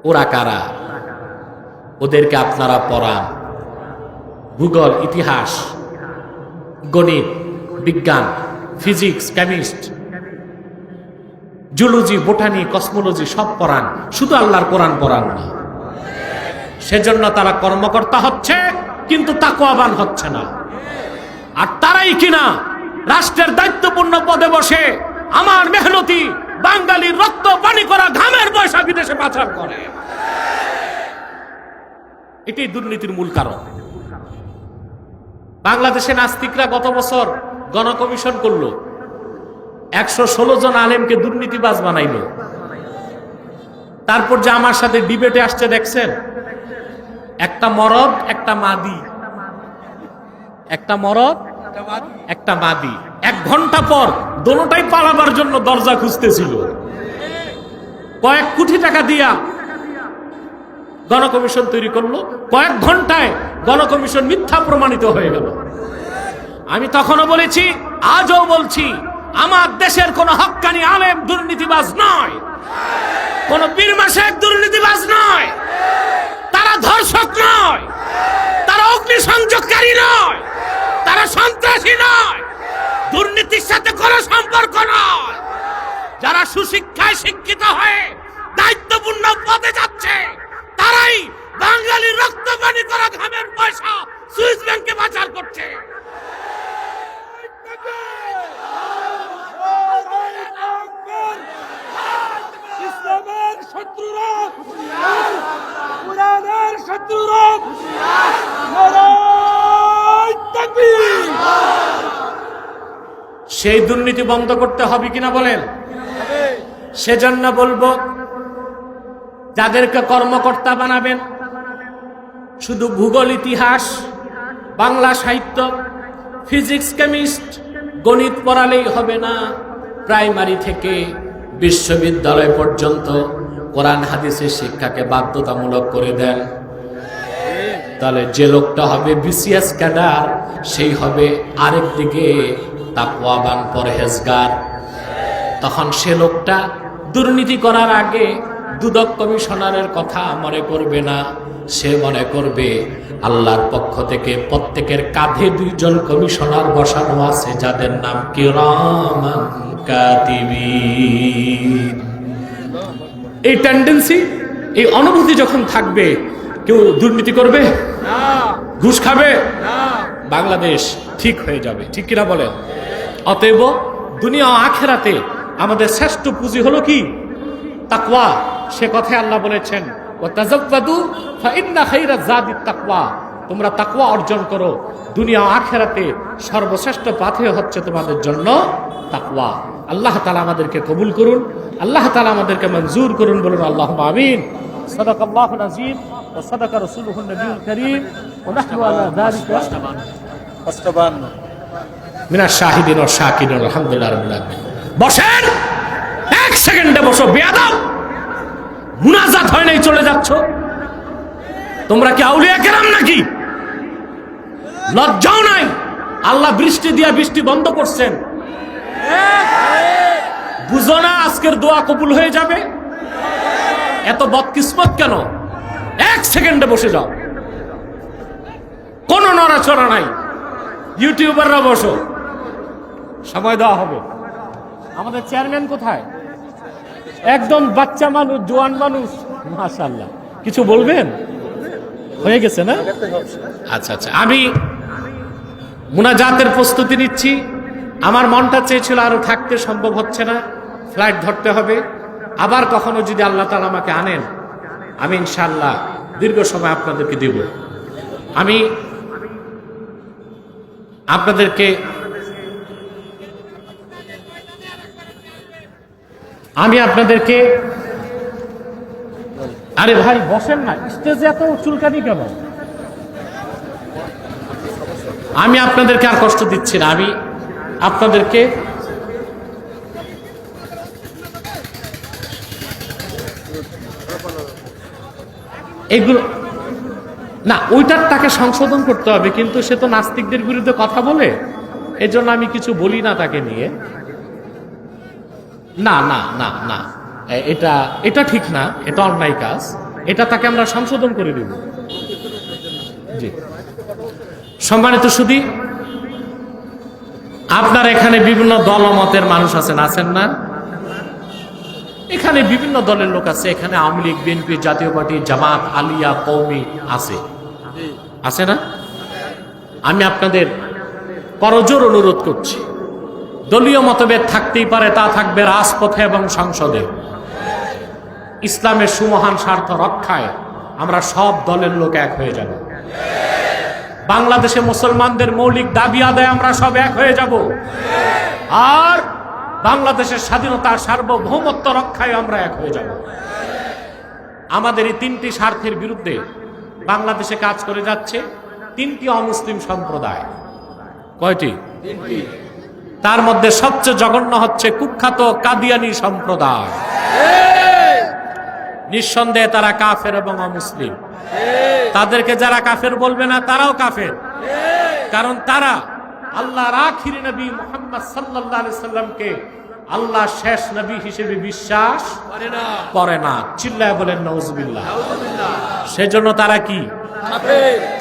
ওরা কারা? ওদেরকে আপনারা পড়ান। ভূগোল, ইতিহাস, গণিত, বিজ্ঞান, physics, chemist, zoology, botany, cosmology সব পড়ান, শুধু আল্লাহর কোরআন পড়ান না। সেজন্য তারা কর্মকর্তা হচ্ছে কিন্তু তাকওয়াবান হচ্ছে না। আর তারাই কিনা রাষ্ট্রের দায়িত্বপূর্ণ পদে বসে আমার মেহনতি বাঙালির রক্ত পানি করা ঘামের পয়সা বিদেশে পাচার করে। এটাই দুর্নীতির মূল কারণ। বাংলাদেশে নাস্তিকরা গত বছর গণকমিশন করলো, 116 জন আলেমকে দুর্নীতিবাজ বানাইলো। তারপর যে আমার সাথে ডিবেটে আসছে দেখছেন, একটা মরদ একটা মাদি, একটা মরদ একটা মাদি, 1 ঘন্টা পর দোনোটাই পালাবার জন্য দরজা খুঁজতেছিল। কয়েক কোটি টাকা দিয়া গণকমিশন তৈরি করলো, কয়েক ঘন্টায় গণকমিশন মিথ্যা প্রমাণিত হয়ে গেল। আমি তখনও বলেছি, আজও বলছি, আমার দেশের কোন হক্কানি আলেম দুর্নীতিবাজ নয়, কোন পীর মাশায়েখ দুর্নীতিবাজ নয়, তারা ধর্ষক নয়, তারা অগ্নিসংযোগকারী নয়, তারা সন্ত্রাসী নয়, দুর্নীতির সাথে কোনো সম্পর্ক নয়। যারা সুশিক্ষায় শিক্ষিত হয়ে দায়িত্বপূর্ণ পদে যাচ্ছে তারাই বাঙালির রক্ত পানি করা ঘামের পয়সা সুইস ব্যাংকে পাচার করছে। ইসলামের শত্রুরা, কুরআনের শত্রুরা, নারায়ে তাকবীর। সেই দুর্নীতি বন্ধ করতে হবে কিনা বলেন? সেজন্য বলবো, যাদেরকে কর্মকর্তা বানাবেন, শুধু ভূগোল, ইতিহাস, বাংলা সাহিত্য, ফিজিক্স, কেমিস্ট, গণিত পড়ালেই হবে না। প্রাইমারি থেকে বিশ্ববিদ্যালয় পর্যন্ত কোরআন হাদিসের শিক্ষাকে বাধ্যতামূলক করে দেন। তাহলে যে লোকটা হবে বিসিএস ক্যাডার, সেই হবে আরেক দিকে তাকওয়াবান, পরহেজগার। তখন সে লোকটা দুর্নীতি করার আগে দুদক কমিশনারের কথা মনে করবে না, সে মনে করবে আল্লাহর পক্ষ থেকে প্রত্যেকের কাঁধে 2 জন কমিশনার বসানো আছে, যাদের নাম কিরামান কাতিবিন। এই টেন্ডেন্সি, এই অনুভূতি যখন থাকবে, কেউ দুর্নীতি করবে না, ঘুষ খাবে না, বাংলাদেশ ঠিক হয়ে যাবে। ঠিক কিনা বলেন? অতএব দুনিয়া ও আখিরাতে আমাদের শ্রেষ্ঠ পুঁজি হলো কি? তাকওয়া। সে কথায় আল্লাহ বলেছেন, ওয়াতাযাওয়াদু ফাইন্না খায়রাজ যাদিত তাকওয়া। তোমরা তাকওয়া অর্জন করো, দুনিয়া ও আখিরাতে সর্বশ্রেষ্ঠ পাথেয় হচ্ছে তোমাদের জন্য তাকওয়া। আল্লাহ তাআলা আমাদেরকে কবুল করুন, আল্লাহ তাআলা আমাদেরকে মঞ্জুর করুন, বলুন আল্লাহুম্মা আমিন। সাদাকাল্লাহুল আযীম ওয়া সাদাকা রাসূলুহুন নবিয়ুল কারীম ওয়া নাহনু আলা যালিকা মিনাশ শাহিদিন ওয়াশ শাকিরিন। আলহামদুলিল্লাহ রাব্বিল আলামিন। বসেন, 1 সেকেন্ডে বসো। বেয়াদব, মুনাজাত হয় নাই, চলে যাচ্ছ। তোমরা কি আউলিয়া কেরাম নাকি? লজ্জাও নাই? আল্লাহ বৃষ্টি দিয়া বৃষ্টি বন্ধ করছেন, বুঝো না আজকের দোয়া কবুল হয়ে যাবে? এত বদকিসমত কেন? 1 সেকেন্ডে বসে যাও, কোনো নড়াচড়া নাই। ইউটিউবাররা বসো, সময় দেওয়া হবে। আমাদের চেয়ারম্যান কোথায়? একদম বাচ্চা মানুষ, জোয়ান মানুষ, মাশাআল্লাহ। কিছু বলবেন? হয়ে গেছে না? আচ্ছা আচ্ছা, আমি মুনাজাতের প্রস্তুতি নিচ্ছি। আমার মনটা চেয়েছিল আরো থাকতে, সম্ভব হচ্ছে না, ফ্লাইট ধরতে হবে। আবার কখনো যদি আল্লাহ তাআলা আমাকে আনেন, আমি ইনশাআল্লাহ দীর্ঘ সময় আপনাদেরকে দেব। আমি আপনাদেরকে আরে ভাই বসেন না, স্টেজে এত চুলকানি কেন? আমি আপনাদেরকে আর কষ্ট দিচ্ছি না। আমি আপনাদেরকে এগুলো না, ওইটার তাকে সংশোধন করতে হবে, কিন্তু সে তো নাস্তিকদের বিরুদ্ধে কথা বলে, এজন্য আমি কিছু বলি না তাকে নিয়ে। না না না না, এটা ঠিক না, এটা অন্যায় কাজ, এটা তাকে আমরা সংশোধন করে দেব। জি, সম্মানিত সুধী, আপনার এখানে বিভিন্ন দলমতের মানুষ আছেন না? এখানে বিভিন্ন দলের লোক আছে, এখানে আওয়ামী লীগ, বিএনপি, জাতীয় পার্টি, জামাত, আলিয়া, কওমি আছে না? আমি আপনাদের করজোর অনুরোধ করছি, দলীয় মতভেদ থাকতেই পারে, তা থাকবে রাজপথে এবং সংসদে। ইসলামের সুমহান স্বার্থ রক্ষায় আমরা সব দলের লোক এক হয়ে যাব। বাংলাদেশে মুসলমানদের মৌলিক দাবি আদায় আমরা সব এক হয়ে যাব। আর বাংলাদেশের স্বাধীনতা, সার্বভৌমত্ব রক্ষায় আমরা এক হয়ে যাব। আমাদের এই তিনটি স্বার্থের বিরুদ্ধে বাংলাদেশে কাজ করে যাচ্ছে তিনটি অমুসলিম সম্প্রদায়। কয়টি? তার মধ্যে সবচেয়ে জঘন্য হচ্ছে কুখ্যাত কাদিয়ানি সম্প্রদায়। নিঃসন্দেহে তারা কাফের এবং অমুসলিম। তাদেরকে যারা কাফের বলবে না, তারাও কাফের, কারণ তারা আল্লাহর আখিরি নবী মুহাম্মদ সাল্লাল্লাহু আলাইহি সাল্লামকে আল্লাহ শেষ নবী হিসেবে বিশ্বাস করে না। চিল্লায় বলেন নাউজুবিল্লাহ। সেজন্য তারা কি?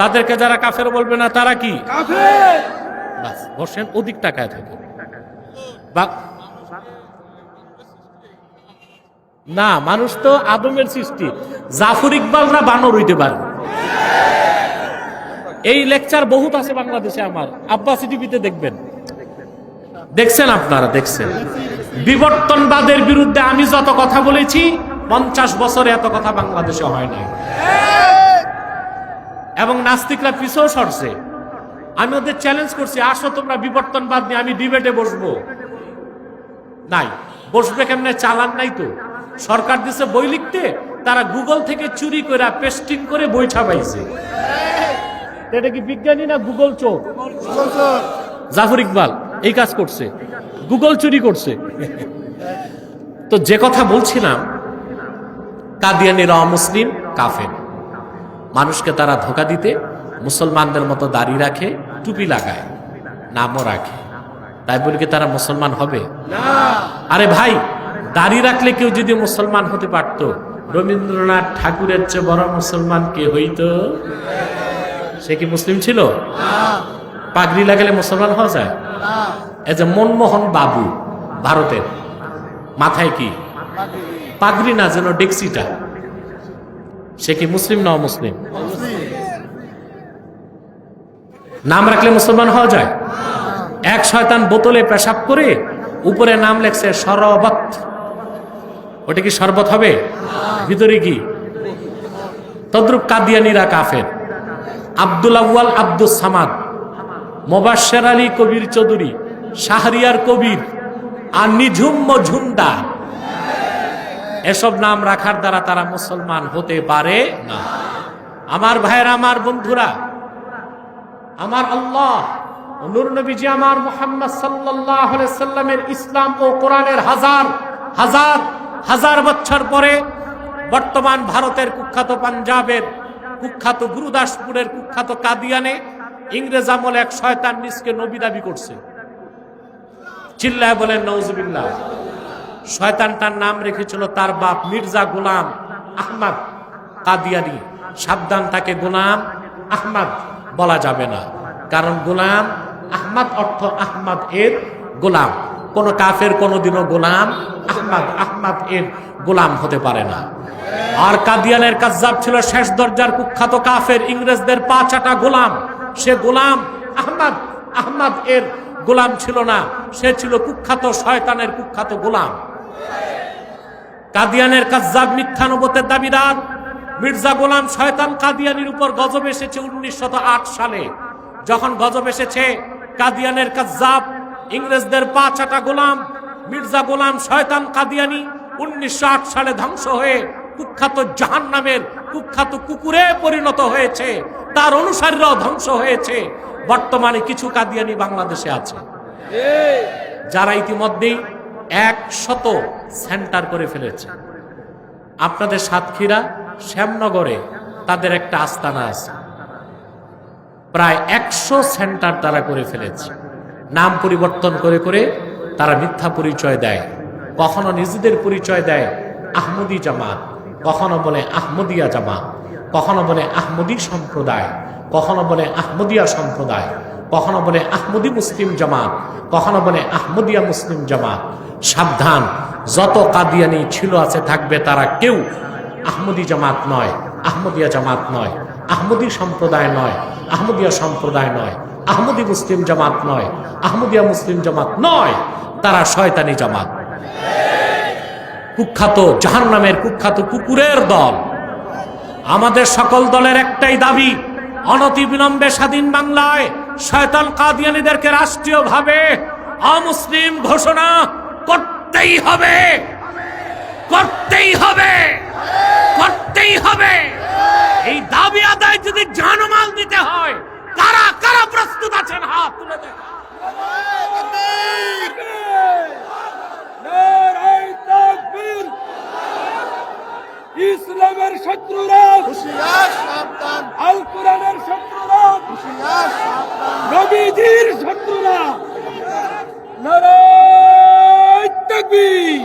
তাদেরকে যারা কাফের বলবে না, তারা কি? কাফের। বাস, বসেন, অধিক টাকায় থাকে না। মানুষ তো আদমের সৃষ্টি, জাফর ইকবালরা বানর হইতে পারে। এই লেকচার বহুত আছে বাংলাদেশে, আমার আব্বাসি টিভিতে দেখবেন, দেখছেন আপনারা, দেখছেন। বিবর্তনবাদের বিরুদ্ধে আমি যত কথা বলেছি 50 বছরে এত কথা বাংলাদেশে হয় নাই। এবং নাস্তিকরা পিছেও সরছে। আমি ওদের চ্যালেঞ্জ করছি, আসো তোমরা বিবর্তনবাদ নিয়ে আমি ডিবেটে বসবো। নাই, বসবে কেমনে? চালান নাই তো। সরকার দিছে বই লিখতে, তারা গুগল থেকে চুরি করে পেস্টিং করে বই ছাপাইছে। এটা কি বিজ্ঞানী না গুগল চোর? জাফর ইকবাল এই কাজ করছে, গুগল চুরি করছে। তো যে কথা বলছিলাম, কাদিয়ানিরা অমুসলিম, কাফের। মানুষকে তারা ধোঁকা দিতে মুসলমানদের মতো দাড়ি রাখে, টুপি লাগায়, নামও রাখে। তাই বলি কি তারা মুসলমান হবে? আরে ভাই, দাড়ি রাখলে কেউ যদি মুসলমান হতে পারত, রবীন্দ্রনাথ ঠাকুরের চেয়ে বড় মুসলমান কে হইতো? সে কি মুসলিম ছিল? পাগড়ি লাগালে মুসলমান হওয়া যায়? এই যে মনমোহন বাবু ভারতের, মাথায় কি পাগড়ি না, যেন ডেক্সিটা, সে কি মুসলিম না অমুসলিম? নাম রাখলে মুসলমান হওয়া যায়? এক শয়তান বোতলে পেশাব করে উপরে নাম লেখছে শরবত, ওটা কি শরবত হবে? ভিতরে কি? তদ্রুপ কাদিয়ানিরা কাফের। আব্দুল আউয়াল আব্দুস সামাদ, মোবাশ্বের আলী কবির চৌধুরী, শাহরিয়ার কবির আর নিঝুম মজুমদার, এসব নাম রাখার দ্বারা তারা মুসলমান হতে পারে না। আমার ভাইয়েরা, আমার বন্ধুরা, আমার আল্লাহ নূর নবীজি আমার মুহাম্মদ সাল্লাল্লাহু আলাইহি সাল্লামের ইসলাম ও কোরআনের হাজার হাজার হাজার বছর পরে বর্তমান ভারতের কুখ্যাত, পাঞ্জাবের কুখ্যাত, গুরুদাসপুরের কুখ্যাত কাদিয়ানে ইংরেজ আমলে এক শয়তান নিজকে নবী দাবি করছে। চিল্লায় বলেন নাউজুবিল্লাহ। শয়তানটার নাম রেখেছিল তার বাপ মির্জা গোলাম আহমদ কাদিয়ানি। সাবধান, তাকে গোলাম আহমদ বলা যাবে না, কারণ গোলাম আহমদ অর্থ আহমদ এর গোলাম। কোন কাফের কোনদিনও গোলাম আহমদ এর গোলাম হতে পারে না। আর কাদিয়ানের কাজ্জাব ছিল শেষ দরজার কুখ্যাত কাফের, ইংরেজদের পা চাটা গোলাম। সে গোলাম আহমদ এর গোলাম ছিল না, সে ছিল কুখ্যাত শয়তানের কুখ্যাত গোলাম। কাদিয়ানের কাজ্জাব, মিথ্যা নবুয়তের দাবিদার মির্জা গোলাম শয়তান কাদিয়ানির উপর গজব এসেছে 1908 সালে। যখন গজব এসেছে, কাদিয়ানের কাজ্জাব, ইংরেজদের পা চাটা গোলাম মির্জা গোলাম শয়তান কাদিয়ানি 1908 সালে ধ্বংস হয়ে কুখ্যাত জাহান্নামের কুখ্যাত কুকুরে পরিণত হয়েছে। তার অনুসারীরাও ধ্বংস হয়েছে। বর্তমানে কিছু কাদিয়ানি বাংলাদেশে আছে, যারা ইতিমধ্যেই 100 সেন্টার করে ফেলেছে। আপনাদের সাতক্ষীরা, শ্যামনগরে তাদের একটা আস্তানা আছে, প্রায় 100 সেন্টার তারা করে ফেলেছে। নাম পরিবর্তন করে করে তারা মিথ্যা পরিচয় দেয়। কখনো নিজেদের পরিচয় দেয় আহমদি জামাত, কখনো বলে আহমদিয়া জামাত, কখনো বলে আহমদি সম্প্রদায়, কখনো বলে আহমদিয়া সম্প্রদায়, কখনো বলে আহমদি মুসলিম জামাত, কখনো বলে আহমদিয়া মুসলিম জামাত, সাবধান, যত কাদিয়ানি ছিল আছে থাকবে, তারা কেউ আহমদী জামাত নয়, আহমদিয়া জামাত নয়, আহমদী সম্প্রদায় নয়, আহমদিয়া সম্প্রদায় নয়, আহমদী মুসলিম জামাত নয়, আহমদিয়া মুসলিম জামাত নয়, তারা শয়তানি জামাত, কুখ্যাত জাহান্নামের কুখ্যাত কুকুরের দল। আমাদের সকল দলের একটাই দাবি, অনতিবিলম্বে স্বাধীন বাংলায় শয়তান কাদিয়ানীদেরকে রাষ্ট্রীয়ভাবে অমুসলিম ঘোষণা করতেই হবে, করতেই হবে, করতেই হবে। এই দাবি আদায় যদি জানমাল দিতে হয়, কারা কারা প্রস্তুত আছেন? হাত তুলে দেন। ইসলামের শত্রুরা হুঁশিয়ার সাবধান, আল কোরআনের শত্রুরা হুঁশিয়ার সাবধান, নবীজির শত্রুরা নারায়ে তাকবীর।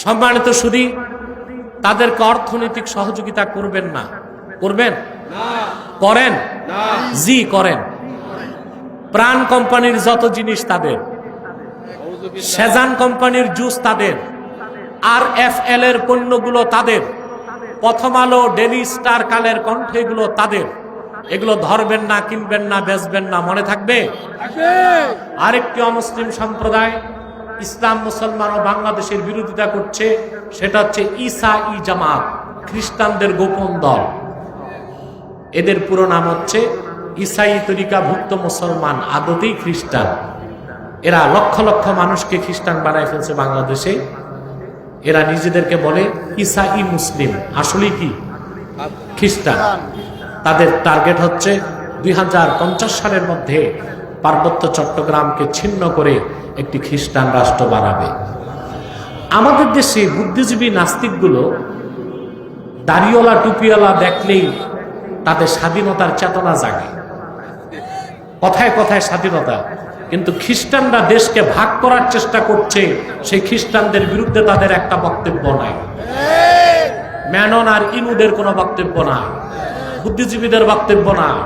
সম্মানিত সুধী, তাদেরকে অর্থনৈতিক সহযোগিতা করবেন না? করবেন না? করেন না? জি করেন। প্রাণ কোম্পানির যত জিনিস তাদের, সেজান কোম্পানির জুস তাদের, RFL এর পণ্যগুলো তাদের, প্রথম আলো, ডেলি স্টার, কালের কণ্ঠ এগুলো তাদের। এগুলো ধরবেন না, কিনবেন না, বেচবেন না, মনে থাকবে। আরেকটি অমুসলিম সম্প্রদায় ইসলাম, মুসলমান ও বাংলাদেশের বিরোধিতা করছে, সেটা হচ্ছে ঈসাই জামাত, খ্রিস্টানদের গোপন দল। এদের পুরো নাম হচ্ছে ঈসাই তরিকাভুক্ত মুসলমান, আদতেই খ্রিস্টান। এরা লক্ষ লক্ষ মানুষকে খ্রিস্টান বানায় ফেলছে বাংলাদেশে। এরা নিজেদেরকে বলে ঈসাই মুসলিম, আসলে কি খ্রিস্টান। তাদের টার্গেট হচ্ছে 2050 সালের মধ্যে পার্বত্য চট্টগ্রামকে ছিন্ন করে একটি খ্রিস্টান রাষ্ট্র বানাবে। আমাদের দেশে বুদ্ধিজীবী নাস্তিকগুলো দাড়িওয়ালা টুপিওয়ালা দেখলেই তাদের স্বাধীনতার চেতনা জাগে, কথায় কথায় স্বাধীনতা। কিন্তু খ্রিস্টানরা দেশকে ভাগ করার চেষ্টা করছে, সেই খ্রিস্টানদের বিরুদ্ধে তাদের একটা বক্তব্য নাই। ম্যানন আর ইনুদের কোনো বক্তব্য নাই, বুদ্ধিজীবীদের বক্তব্য নাই।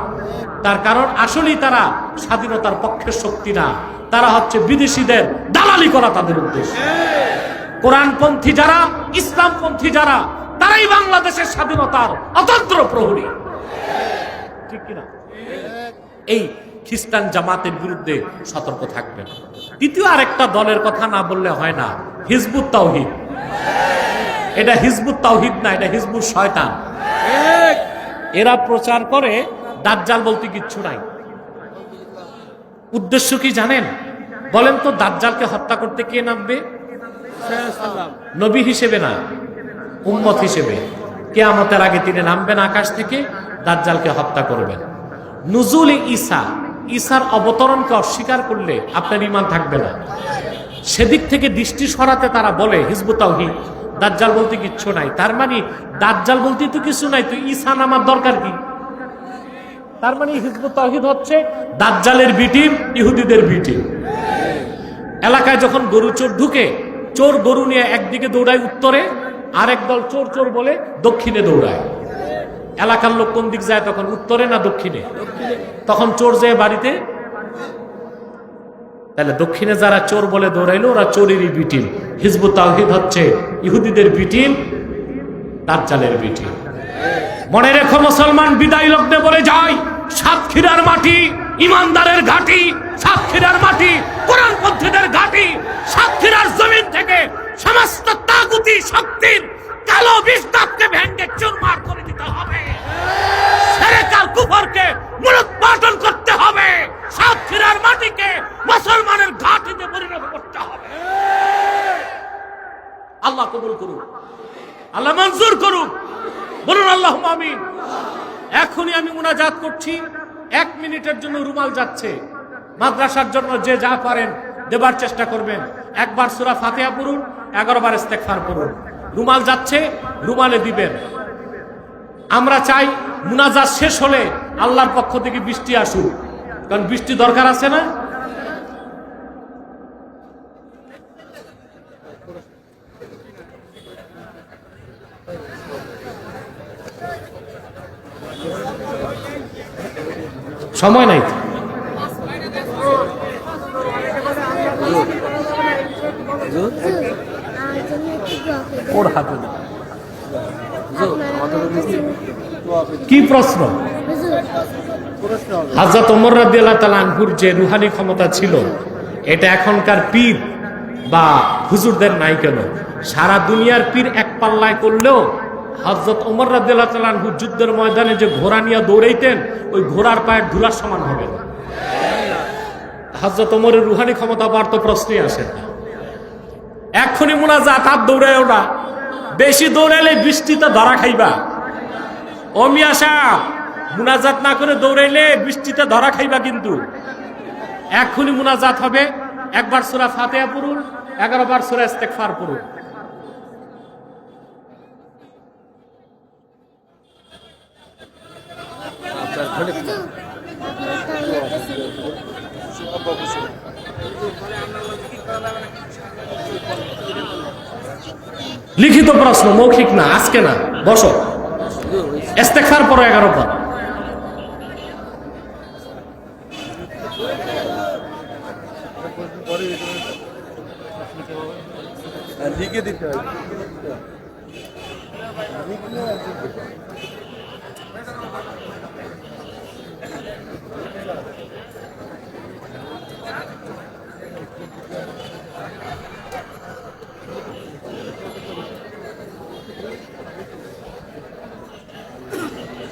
তার কারণ আসলেই তারা স্বাধীনতার পক্ষের শক্তি না, তারা হচ্ছে বিদেশিদের দালালি করা তাদের উদ্দেশ্য। কোরআনপন্থী যারা, ইসলামপন্থী যারা, তারাই বাংলাদেশের স্বাধীনতার অতন্ত্র প্রহরী, ঠিক কিনা? এই খ্রিস্টান জামাতের বিরুদ্ধে সতর্ক থাকবেন। দ্বিতীয় আরেকটা দলের কথা না বললে হয় না, হিজবুত তাওহীদ। এটা হিজবুত তাওহীদ না, এটা হিজবুত শয়তান। এরা প্রচার করে দাজ্জাল বলতে কিচ্ছু নাই। উদ্দেশ্য কি জানেন? বলেন তো, দাজ্জালকে হত্যা করতে কে নামবে? নবী হিসেবে না, উম্মত হিসেবে। কিয়ামতের আগে তিনি নামবেন আকাশ থেকে, দাজ্জালকে হত্যা করবেন। নুজুলে ঈসা, ঈসার অবতরণকে অস্বীকার করলে আপনার ঈমান থাকবে না। সেদিক থেকে দৃষ্টি সরাতে তারা বলে হিজবুত তাওহীদ, দাজ্জাল বলতে কিচ্ছু নাই। তার মানে দাজ্জাল বলতে তো কিছু নাই, তো ঈসা নামার দরকার কি? তার মানে হিজবুত তাওহীদ হচ্ছে দাজ্জালের বিটিম, ইহুদিদের বিটিম। এলাকায় যখন গরু চোর ঢুকে, চোর গরু নিয়ে একদিকে দৌড়ায় উত্তরে, আরেক দল চোর চোর বলে দক্ষিণে দৌড়ায়। এলাকার লোক কোন দিক যায় তখন? উত্তরে না দক্ষিণে? তখন চোর যায় বাড়িতে। তাহলে দক্ষিণে যারা চোর বলে দৌড়াইলো, ওরা চোরেরই বিটিম। হিজবুত তাওহীদ হচ্ছে ইহুদিদের বিটিম, দাজ্জালের বিটিম। মনে রেখো মুসলমান, বিদায় লগ্নে বলে যায়, সাতক্ষীরার মাটি ইমানদারের ঘাঁটি, সাতক্ষীরার মাটি কোরআনপন্থীদের ঘাঁটি। সাতক্ষীরার জমিন থেকে সমস্ত তাগুতি শক্তির কালো বিস্তারকে ভেঙে চুরমার করে দিতে হবে। শিরক আর কুফরকে মূলোৎপাটন করতে হবে। সাতক্ষীরার মাটিকে মুসলমানের ঘাঁটিতে পরিণত করতে হবে। আল্লাহ কবুল করুন, আল্লাহ মঞ্জুর করুন, বলুন আল্লাহুম্মা আমিন। এখনই আমি মুনাজাত করছি, 1 মিনিটের জন্য রুমাল যাচ্ছে। মাদ্রাসার জন্য যে যা পারেন দেবার চেষ্টা করবেন। একবার সূরা ফাতিহা পড়ুন, 11 বার ইস্তেগফার পড়ুন। রুমাল যাচ্ছে, রুমালে দিবেন। আমরা চাই মুনাজাত শেষ হলে আল্লাহর পক্ষ থেকে বৃষ্টি আসুক, কারণ বৃষ্টি দরকার আছে না? সময় নাই। ওর হাতে দাও। কি প্রশ্ন? হযরত ওমর রাদিয়াল্লাহু তাআলা আনহুর যে রুহানি ক্ষমতা ছিল, এটা এখনকার পীর বা হুজুরদের নাই কেন? সারা দুনিয়ার পীর এক পাল্লায় করলেও হযরত ওমর রাদিয়াল্লাহু তাআলা আনহু যুদ্ধের ময়দানে যে ঘোড়া নিয়ে দৌড়াইতেন, ওই ঘোড়ার পায়ের ধুলার সমান হবে না। হযরত ওমরের রুহানি ক্ষমতা পাওয়ার তো প্রশ্নই আসে না। এক্ষুনি মুনাজাত, আর দৌড়ায় ওরা, বেশি দৌড়াইলে বৃষ্টিতে ধরা খাইবা। ও মিয়া সাহেব, মুনাজাত না করে দৌড়াইলে বৃষ্টিতে ধরা খাইবা কিন্তু। এক্ষুনি মুনাজাত হবে, একবার সূরা ফাতিহা পড়ুন, 11 বার সূরা ইস্তেগফার পড়ুন। লিখিত প্রশ্ন, মৌখিক না, আজকে না, বসো। ইস্তেগফার পড়ো 11 বার। লিখে দিতে হবে।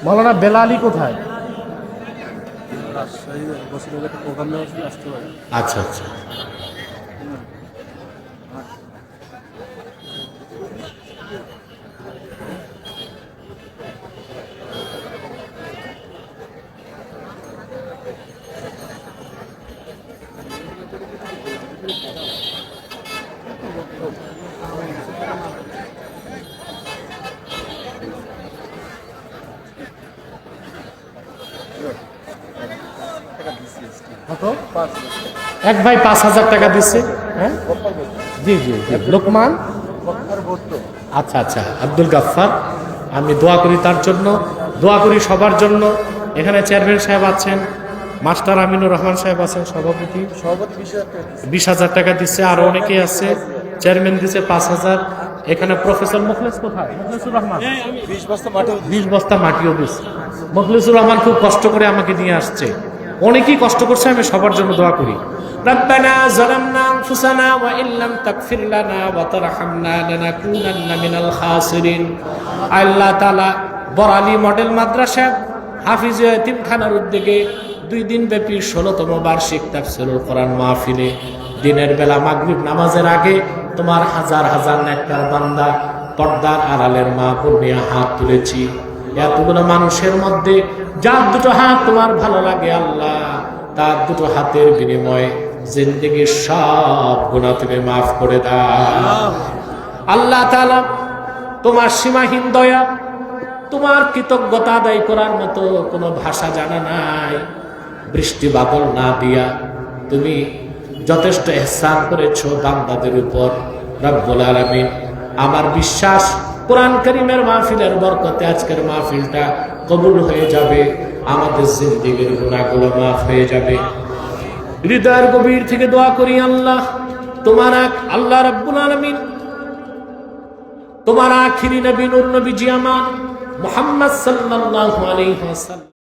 মাওলানা বেলালি কোথায়? আচ্ছা আচ্ছা। এক ভাই 5,000 টাকা দিচ্ছে। হ্যাঁ, জি জি জি, লোকমান। আচ্ছা আচ্ছা, আব্দুল গাফফার। আমি দোয়া করি তার জন্য, দোয়া করি সবার জন্য। এখানে চেয়ারম্যান সাহেব আছেন, মাস্টার আমিনুর রহমান সাহেব আছেন, সভাপতি 20,000 টাকা দিচ্ছে, আরো অনেকেই আছে। চেয়ারম্যান দিচ্ছে 5,000। এখানে প্রফেসর মুখলেস কোথায়? মুখলেসুর রহমান 20 বস্তা মাটিও দিচ্ছে। মুখলেসুর রহমান খুব কষ্ট করে আমাকে নিয়ে আসছে, অনেকেই কষ্ট করছে। আমি সবার জন্য দোয়া করি। রব্বানা যালামনা আনফুসানা ওয়া ইল্লাম তাগফির লানা ওয়া তারহামনা লানাকুনান্না মিনাল খাসিরিন। আল্লাহ তাআলা বরালি মডেল মাদ্রাসা হাফিজ এতিমখানার উদ্যোগে 2 দিন ব্যাপী 16তম বার্ষিক তাফসীরুল কোরআন মাহফিলে দিনের বেলা মাগরিব নামাজের আগে তোমার হাজার হাজার নেককার বান্দা, পর্দার আড়ালের মা বোন নিয়ে হাত তুলেছি। এতগুলো মানুষের মধ্যে যার দুটো হাত তোমার ভালো লাগে আল্লাহ, তার দুটো হাতের বিনিময়ে জিন্দেগির সব গুনাহ তুমি মাফ করে দাও। আল্লাহ তাআলা, তোমার সীমাহীন দয়া, তোমার কৃতজ্ঞতা আদায় করার মতো কোনো ভাষা জানা নাই। বৃষ্টি বাদল না দিয়া তুমি যথেষ্ট ইহসান করেছো বান্দাদের উপর রব্বুল আলামিন। আমার বিশ্বাস কোরআন কারীমের মাহফিলের বরকতে আজকের মাহফিলটা কবুল হয়ে যাবে, আমাদের জিন্দেগির গুনাহগুলো মাফ হয়ে যাবে। হৃদয়ের গভীর থেকে দোয়া করি আল্লাহ, তোমার আল্লাহ রাব্বুল আলামিন তোমার আখিরি নবী নূর নবী জি আমার মুহাম্মদ সাল্লাল্লাহু আলাইহি ওয়াসাল্লাম